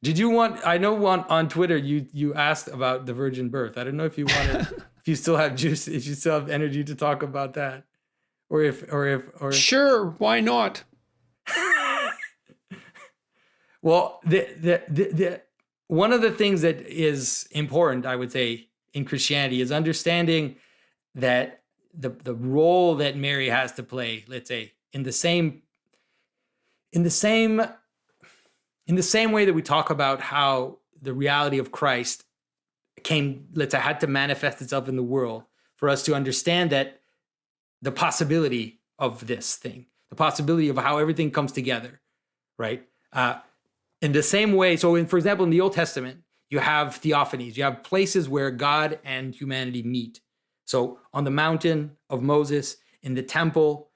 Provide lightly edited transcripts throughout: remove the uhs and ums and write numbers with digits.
Did you want? I know on Twitter you asked about the virgin birth. I don't know if you wanted, if you still have juice, if you still have energy to talk about that, or Sure, why not? well, the one of the things that is important, I would say, in Christianity is understanding that the role that Mary has to play, let's say, in the same way that we talk about how the reality of Christ had to manifest itself in the world for us to understand that the possibility of this thing, the possibility of how everything comes together, right? In the same way, so for example, in the Old Testament, you have theophanies, you have places where God and humanity meet. So on the mountain of Moses, in the temple,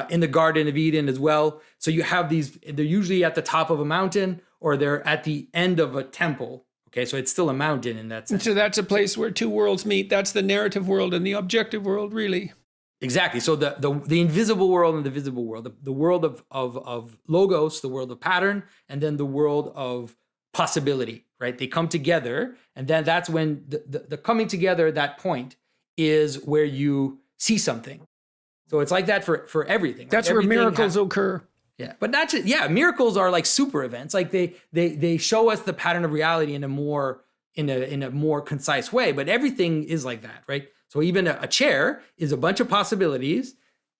in the Garden of Eden as well. So you have these, they're usually at the top of a mountain or they're at the end of a temple. Okay, so it's still a mountain in that sense. So that's a place where two worlds meet. That's the narrative world and the objective world, really. Exactly. So the invisible world and the visible world, the world of logos, the world of pattern, and then the world of possibility, right? They come together, and then that's when the coming together at that point is where you see something. So it's like that for everything. That's where miracles occur. Yeah, but not just, miracles are like super events. Like they show us the pattern of reality in a more concise way, but everything is like that, right? So even a chair is a bunch of possibilities,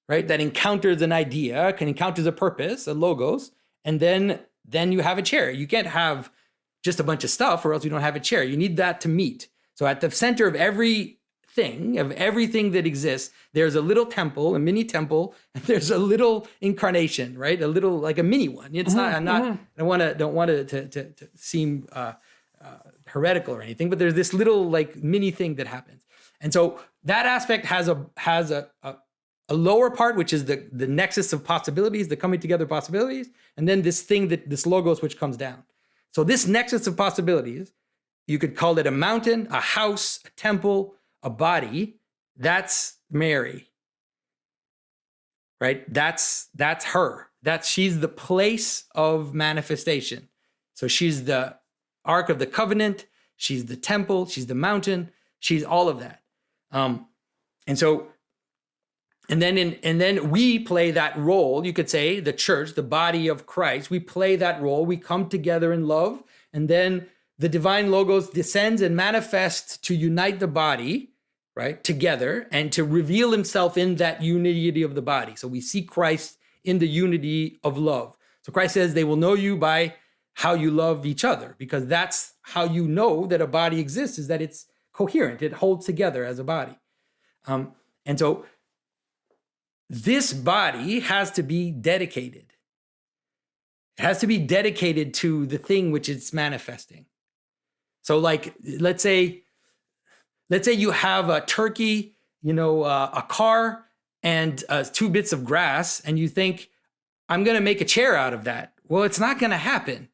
right? That encounters an idea, encounters a purpose, a logos, and then you have a chair. You can't have just a bunch of stuff or else you don't have a chair. You need that to meet. So at the center of everything that exists, there's a little temple, a mini temple, and there's a little incarnation, right? A little, like a mini one. It's not, I don't want to seem heretical or anything, but there's this little like mini thing that happens. And so that aspect has a lower part, which is the nexus of possibilities, the coming together possibilities, and then this logos, which comes down. So this nexus of possibilities, you could call it a mountain, a house, a temple, a body. That's Mary, right? That's her. She's the place of manifestation. So she's the Ark of the Covenant. She's the temple. She's the mountain. She's all of that. And then we play that role. You could say the church, the body of Christ, we play that role. We come together in love, and then the divine logos descends and manifests to unite the body, right, together, and to reveal himself in that unity of the body. So we see Christ in the unity of love. So Christ says they will know you by how you love each other, because that's how you know that a body exists, is that it's coherent. It holds together as a body. And so this body has to be dedicated. It has to be dedicated to the thing which it's manifesting. So like, let's say you have a turkey, a car, and 2 bits of grass, and you think, I'm going to make a chair out of that. Well, it's not going to happen,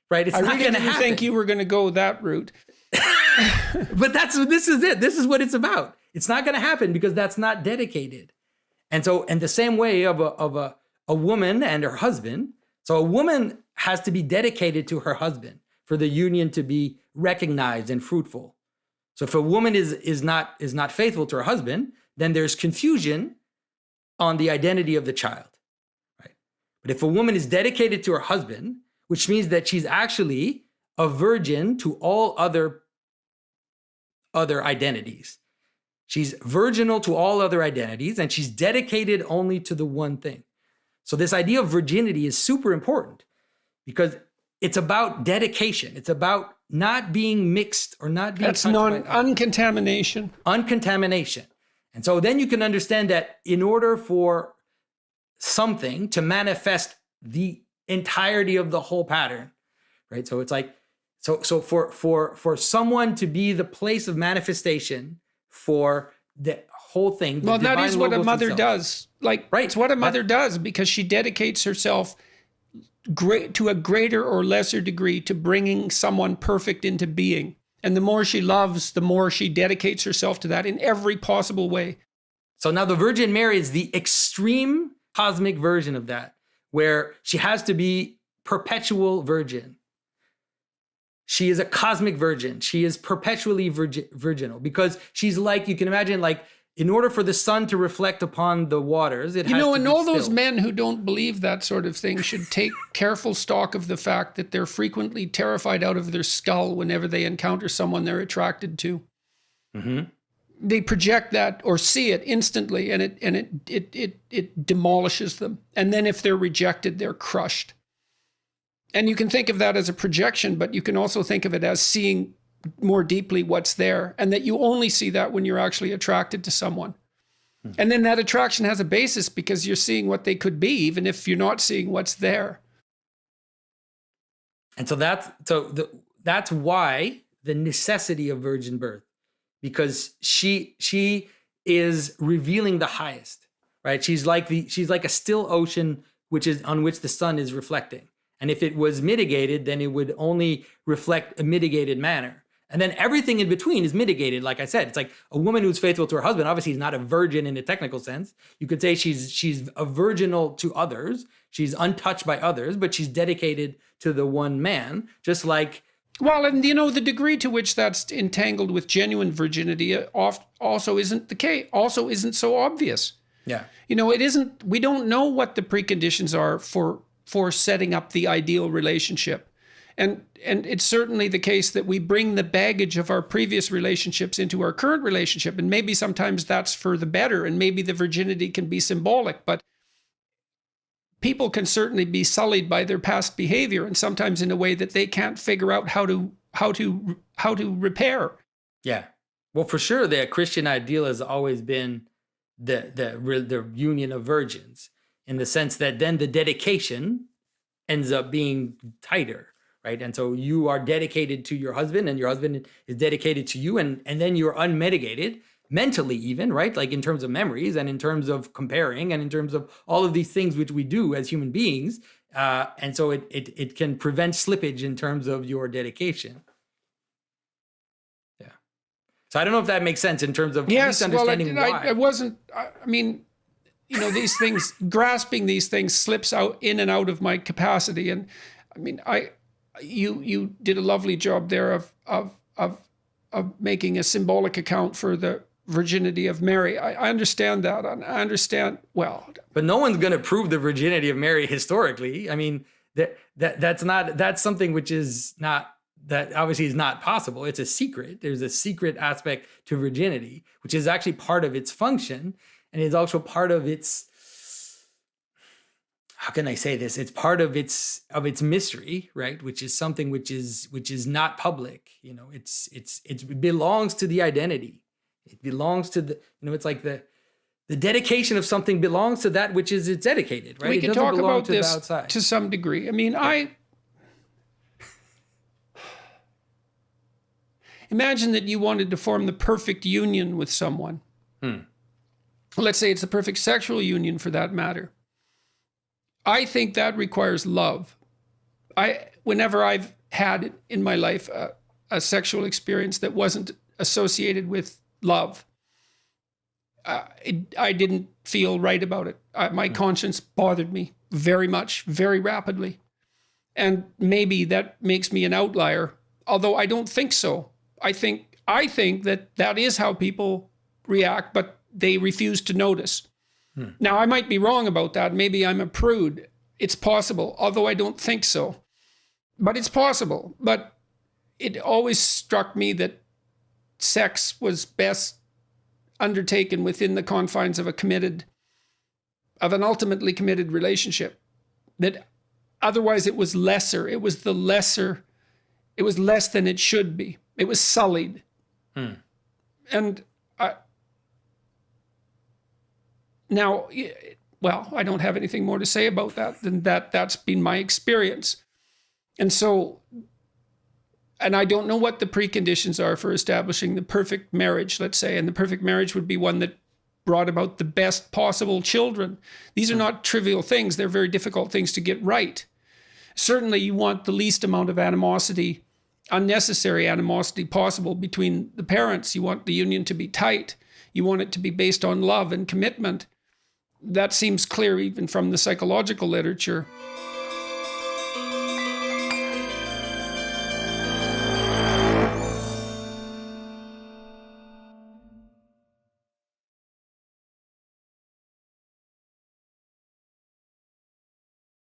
right? It's not going to happen. I think you were going to go that route. But this is it. This is what it's about. It's not going to happen because that's not dedicated. And so, in the same way of a woman and her husband, so a woman has to be dedicated to her husband for the union to be recognized and fruitful. So if a woman is not faithful to her husband, then there's confusion on the identity of the child, right? But if a woman is dedicated to her husband, which means that she's actually a virgin to all other identities. She's virginal to all other identities, and she's dedicated only to the one thing. So this idea of virginity is super important because it's about dedication. It's about not being mixed or not being uncontamination. Uncontamination. And so then you can understand that in order for something to manifest the entirety of the whole pattern, right? So it's like, so for someone to be the place of manifestation for the whole thing. Well, that is what a mother does. Like, right. It's what a mother does, because she dedicates herself to a greater or lesser degree to bringing someone perfect into being. And the more she loves, the more she dedicates herself to that in every possible way. So now the Virgin Mary is the extreme cosmic version of that, where she has to be perpetual virgin. she is a cosmic virgin. She is perpetually virginal because she's like, you can imagine, like, in order for the sun to reflect upon the waters, it has to and be all still. those men who don't believe that sort of thing should take careful stock of the fact that they're frequently terrified out of their skull whenever they encounter someone they're attracted to. Mm-hmm. They project that or see it instantly, and it demolishes them. And then if they're rejected, they're crushed. And you can think of that as a projection, but you can also think of it as seeing more deeply what's there, and that you only see that when you're actually attracted to someone. Mm-hmm. And then that attraction has a basis because you're seeing what they could be, even if you're not seeing what's there. And so that's why the necessity of virgin birth, because she is revealing the highest, right? She's like a still ocean on which the sun is reflecting. And if it was mitigated, then it would only reflect a mitigated manner. And then everything in between is mitigated. Like I said, it's like a woman who's faithful to her husband. Obviously, is not a virgin in a technical sense. You could say she's a virginal to others. She's untouched by others, but she's dedicated to the one man, just like. Well, and the degree to which that's entangled with genuine virginity also isn't the case. Also, isn't so obvious. Yeah. It isn't. We don't know what the preconditions are for setting up the ideal relationship. And it's certainly the case that we bring the baggage of our previous relationships into our current relationship. And maybe sometimes that's for the better, and maybe the virginity can be symbolic, but people can certainly be sullied by their past behavior, and sometimes in a way that they can't figure out how to repair. Yeah. Well, for sure, the Christian ideal has always been the union of virgins, in the sense that then the dedication ends up being tighter. Right. And so you are dedicated to your husband, and your husband is dedicated to you. And then you're unmitigated mentally, even, right? Like in terms of memories and in terms of comparing and in terms of all of these things which we do as human beings. And so it can prevent slippage in terms of your dedication. Yeah. So I don't know if that makes sense in terms of yes, understanding why. These things, grasping these things slips out in and out of my capacity. And I mean, you did a lovely job there of making a symbolic account for the virginity of Mary. I understand that. And I understand well. But no one's going to prove the virginity of Mary historically. I mean, that's something which is not, that obviously is not possible. It's a secret. There's a secret aspect to virginity, which is actually part of its function, and is also part of its, how can I say this? It's part of its mystery, right? Which is something which is not public. It belongs to the identity. It belongs to the, it's like the dedication of something belongs to that which is it's dedicated, right? We can talk about this to some degree. I mean, imagine that you wanted to form the perfect union with someone. Let's say it's the perfect sexual union for that matter. I think that requires love. Whenever I've had in my life a sexual experience that wasn't associated with love, I didn't feel right about it. My conscience bothered me very much, very rapidly. And maybe that makes me an outlier, although I don't think so. I think that is how people react, but they refuse to notice. Now, I might be wrong about that. Maybe I'm a prude. It's possible, although I don't think so. But it's possible. But it always struck me that sex was best undertaken within the confines of an ultimately committed relationship. That otherwise it was lesser. It was less than it should be. It was sullied. And now, well, I don't have anything more to say about that than that's been my experience. And so, and I don't know what the preconditions are for establishing the perfect marriage, let's say, and the perfect marriage would be one that brought about the best possible children. These are not trivial things. They're very difficult things to get right. Certainly you want the least amount of animosity, unnecessary animosity possible between the parents. You want the union to be tight. You want it to be based on love and commitment. That seems clear even from the psychological literature.